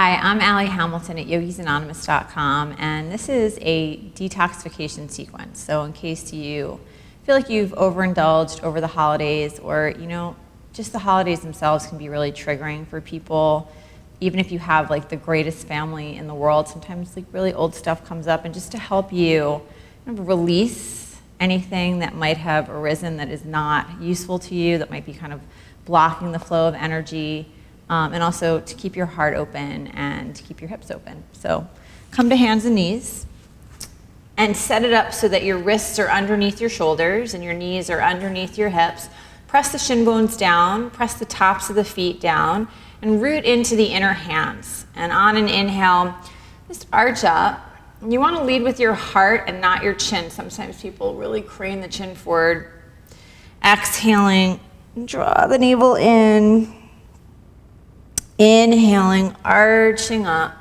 Hi, I'm Allie Hamilton at yogisanonymous.com, and this is a detoxification sequence. So in case you feel like you've overindulged over the holidays, or just the holidays themselves can be really triggering for people. Even if you have like the greatest family in the world, sometimes like really old stuff comes up, and just to help you kind of release anything that might have arisen that is not useful to you, that might be kind of blocking the flow of energy. And also to keep your heart open and to keep your hips open. So come to hands and knees and set it up so that your wrists are underneath your shoulders and your knees are underneath your hips. Press the shin bones down, press the tops of the feet down, and root into the inner hands. And on an inhale, just arch up. And you want to lead with your heart and not your chin. Sometimes people really crane the chin forward. Exhaling, draw the navel in. Inhaling, arching up.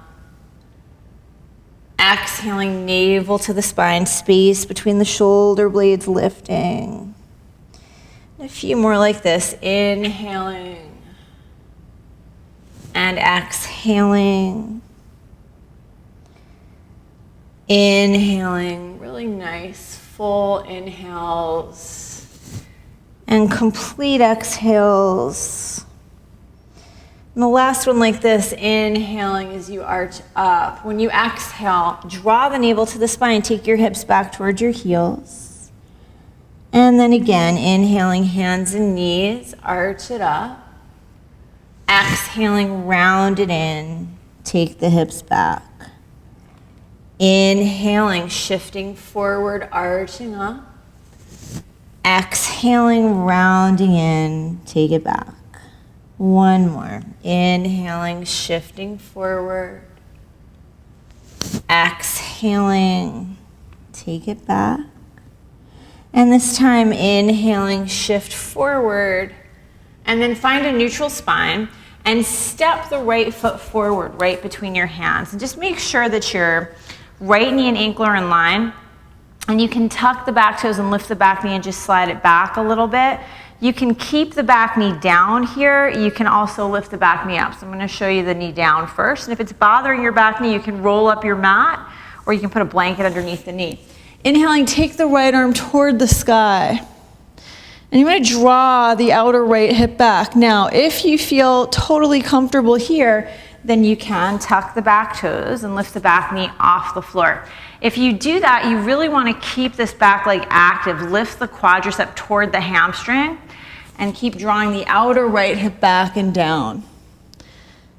Exhaling, navel to the spine, space between the shoulder blades lifting. And a few more like this. Inhaling and exhaling. Inhaling, really nice, full inhales and complete exhales. And the last one like this, inhaling as you arch up. When you exhale, draw the navel to the spine, take your hips back towards your heels. And then again, inhaling, hands and knees, arch it up. Exhaling, round it in, take the hips back. Inhaling, shifting forward, arching up. Exhaling, rounding in, take it back. One more. Inhaling, shifting forward. Exhaling, take it back. And this time, inhaling, shift forward. And then find a neutral spine and step the right foot forward, right between your hands. And just make sure that your right knee and ankle are in line. And you can tuck the back toes and lift the back knee and just slide it back a little bit. You can keep the back knee down here. You can also lift the back knee up. So I'm going to show you the knee down first. And if it's bothering your back knee, you can roll up your mat or you can put a blanket underneath the knee. Inhaling, take the right arm toward the sky. And you want to draw the outer right hip back. Now, if you feel totally comfortable here, then you can tuck the back toes and lift the back knee off the floor. If you do that, you really want to keep this back leg active. Lift the quadricep toward the hamstring and keep drawing the outer right hip back and down.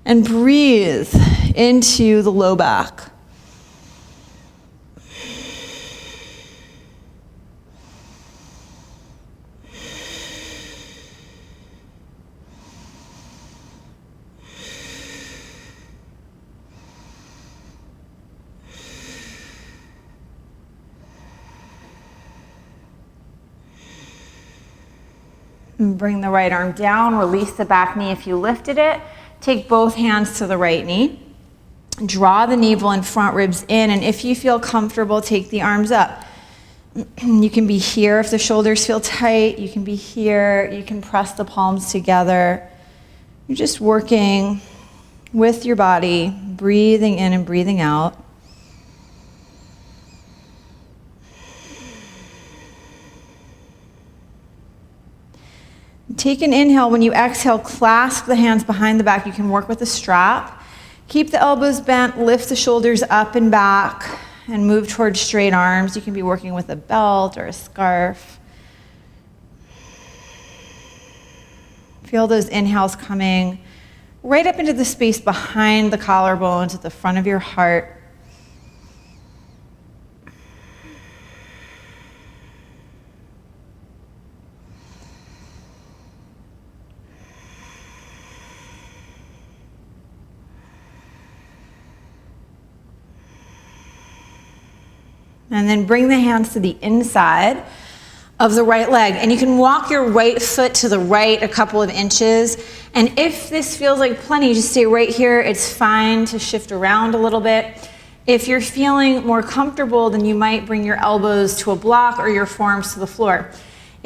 And breathe into the low back. Bring the right arm down, release the back knee if you lifted it. Take both hands to the right knee. Draw the navel and front ribs in, and if you feel comfortable, take the arms up. You can be here if the shoulders feel tight. You can be here. You can press the palms together. You're just working with your body, breathing in and breathing out. Take an inhale. When you exhale, clasp the hands behind the back. You can work with a strap. Keep the elbows bent, lift the shoulders up and back, and move towards straight arms. You can be working with a belt or a scarf. Feel those inhales coming right up into the space behind the collarbones at the front of your heart. And then bring the hands to the inside of the right leg. And you can walk your right foot to the right a couple of inches. And if this feels like plenty, just stay right here. It's fine to shift around a little bit. If you're feeling more comfortable, then you might bring your elbows to a block or your forearms to the floor.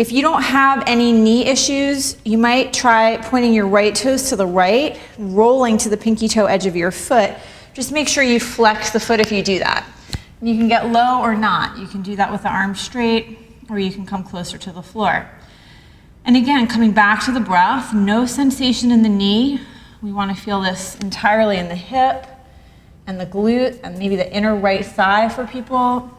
If you don't have any knee issues, you might try pointing your right toes to the right, rolling to the pinky toe edge of your foot. Just make sure you flex the foot if you do that. You can get low or not. You can do that with the arms straight, or you can come closer to the floor. And again, coming back to the breath, no sensation in the knee. We want to feel this entirely in the hip and the glute and maybe the inner right thigh for people.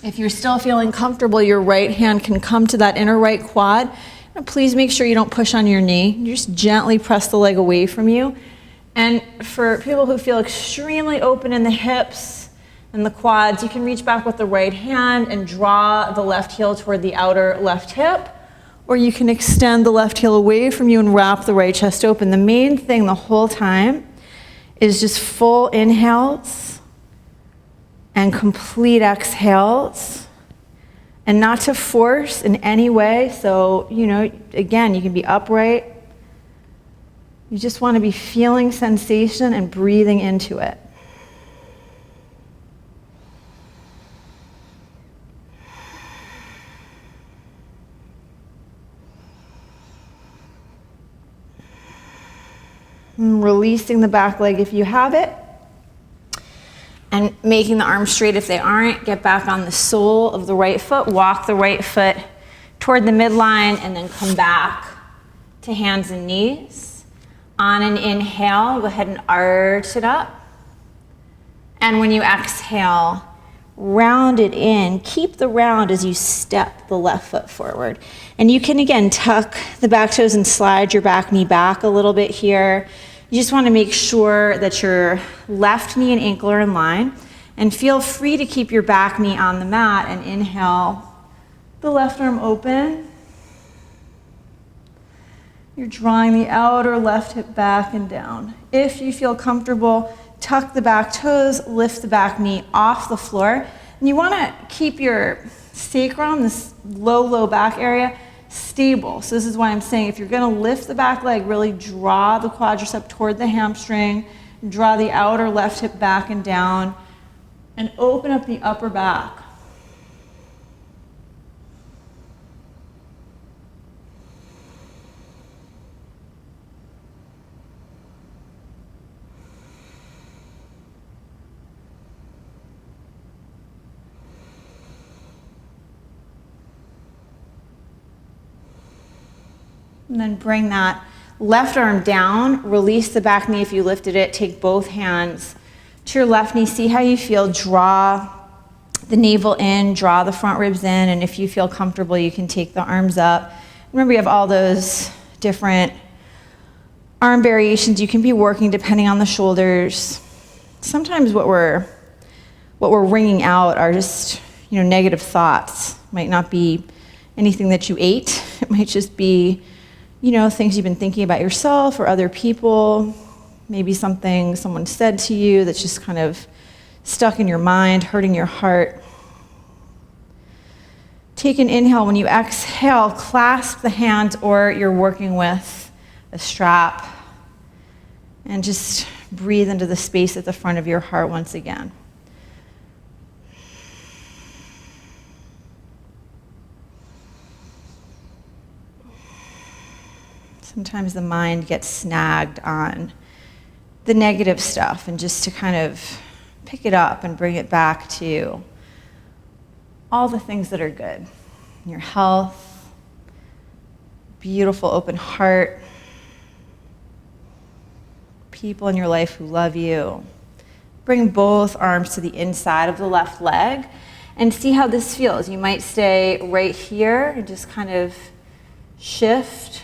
If you're still feeling comfortable, your right hand can come to that inner right quad. And please make sure you don't push on your knee. You just gently press the leg away from you. And for people who feel extremely open in the hips and the quads, you can reach back with the right hand and draw the left heel toward the outer left hip. Or you can extend the left heel away from you and wrap the right chest open. The main thing the whole time is just full inhales and complete exhales, and not to force in any way. So, again, you can be upright. You just want to be feeling sensation and breathing into it. And releasing the back leg if you have it. And making the arms straight if they aren't. Get back on the sole of the right foot. Walk the right foot toward the midline and then come back to hands and knees. On an inhale, go ahead and arch it up. And when you exhale, round it in. Keep the round as you step the left foot forward. And you can, again, tuck the back toes and slide your back knee back a little bit here. You just want to make sure that your left knee and ankle are in line, and feel free to keep your back knee on the mat and inhale the left arm open. You're drawing the outer left hip back and down. If you feel comfortable, tuck the back toes, lift the back knee off the floor. And you want to keep your sacrum, this low back area, stable. So this is why I'm saying if you're going to lift the back leg, really draw the quadricep toward the hamstring, draw the outer left hip back and down, and open up the upper back. And then bring that left arm down, release the back knee if you lifted it, take both hands to your left knee, see how you feel, draw the navel in, draw the front ribs in, and if you feel comfortable, you can take the arms up. Remember, you have all those different arm variations you can be working depending on the shoulders. Sometimes what we're wringing out are just, negative thoughts. Might not be anything that you ate. It might just be things you've been thinking about yourself or other people, maybe something someone said to you that's just kind of stuck in your mind, hurting your heart. Take an inhale. When you exhale, clasp the hands or you're working with a strap, and just breathe into the space at the front of your heart once again. Sometimes the mind gets snagged on the negative stuff, and just to kind of pick it up and bring it back to all the things that are good. Your health, beautiful open heart, people in your life who love you. Bring both arms to the inside of the left leg and see how this feels. You might stay right here and just kind of shift.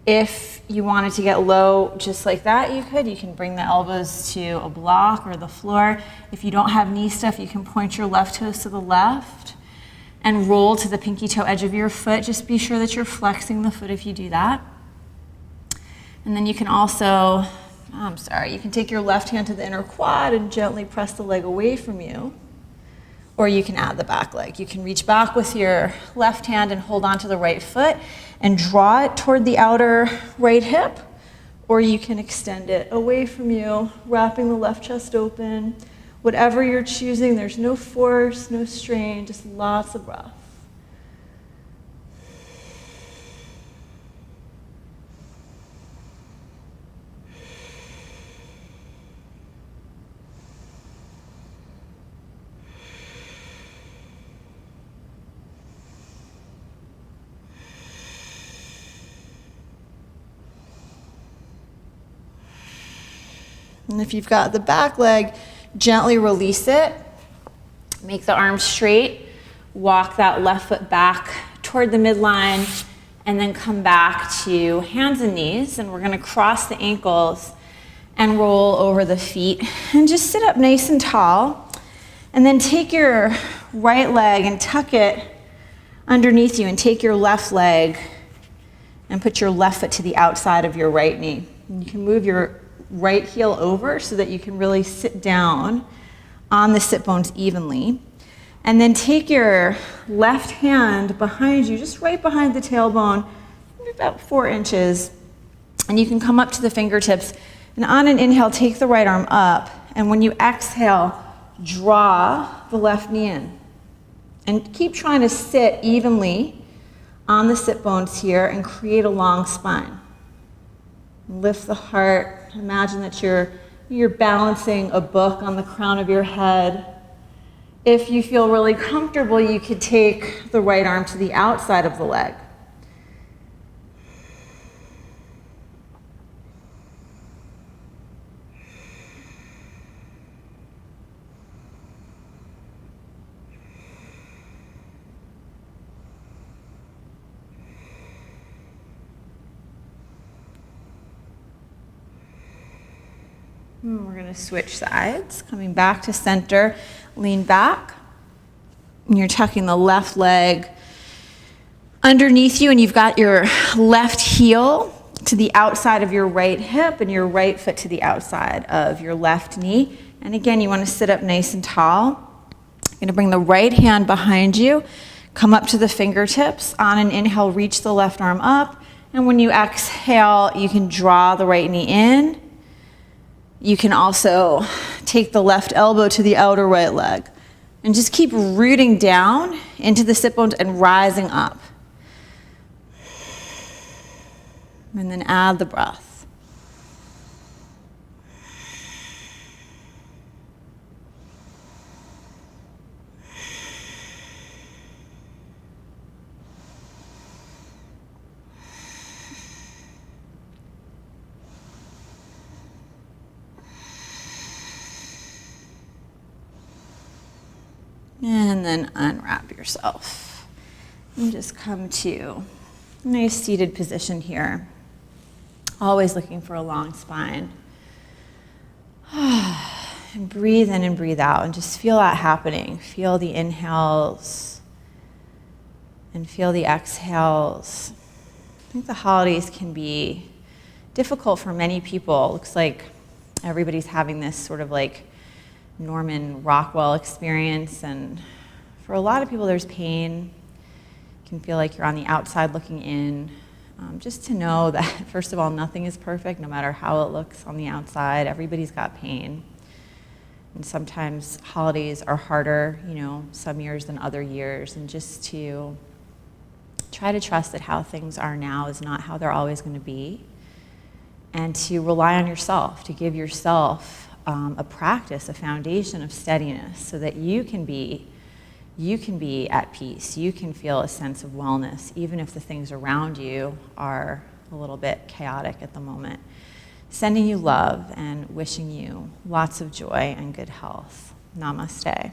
If you wanted to get low just like that, you could. You can bring the elbows to a block or the floor. If you don't have knee stuff, you can point your left toes to the left and roll to the pinky toe edge of your foot. Just be sure that you're flexing the foot if you do that. And then you can also, you can take your left hand to the inner quad and gently press the leg away from you. Or you can add the back leg. You can reach back with your left hand and hold on to the right foot and draw it toward the outer right hip. Or you can extend it away from you, wrapping the left chest open. Whatever you're choosing, there's no force, no strain, just lots of breath. And if you've got the back leg, gently release it. Make the arms straight. Walk that left foot back toward the midline, and then come back to hands and knees. And we're going to cross the ankles and roll over the feet. And just sit up nice and tall. And then take your right leg and tuck it underneath you, and take your left leg and put your left foot to the outside of your right knee. And you can move your right heel over so that you can really sit down on the sit bones evenly. And then take your left hand behind you, just right behind the tailbone, about 4 inches. And you can come up to the fingertips. And on an inhale, take the right arm up. And when you exhale, draw the left knee in. And keep trying to sit evenly on the sit bones here and create a long spine. Lift the heart. Imagine that you're balancing a book on the crown of your head. If you feel really comfortable, you could take the right arm to the outside of the leg. We're going to switch sides, coming back to center, lean back. And you're tucking the left leg underneath you, and you've got your left heel to the outside of your right hip and your right foot to the outside of your left knee. And again, you want to sit up nice and tall. You're going to bring the right hand behind you, come up to the fingertips. On an inhale, reach the left arm up. And when you exhale, you can draw the right knee in. You can also take the left elbow to the outer right leg and just keep rooting down into the sit bones and rising up. And then add the breath. And then unwrap yourself. And just come to a nice seated position here. Always looking for a long spine. And breathe in and breathe out, and just feel that happening. Feel the inhales and feel the exhales. I think the holidays can be difficult for many people. It looks like everybody's having this sort of like Norman Rockwell experience, and for a lot of people there's pain. You can feel like you're on the outside looking in. Just to know that, first of all, nothing is perfect, no matter how it looks on the outside. Everybody's got pain. And sometimes holidays are harder, some years than other years, and just to try to trust that how things are now is not how they're always going to be, and to rely on yourself, to give yourself a practice, a foundation of steadiness, so that you can be at peace. You can feel a sense of wellness, even if the things around you are a little bit chaotic at the moment. Sending you love and wishing you lots of joy and good health. Namaste.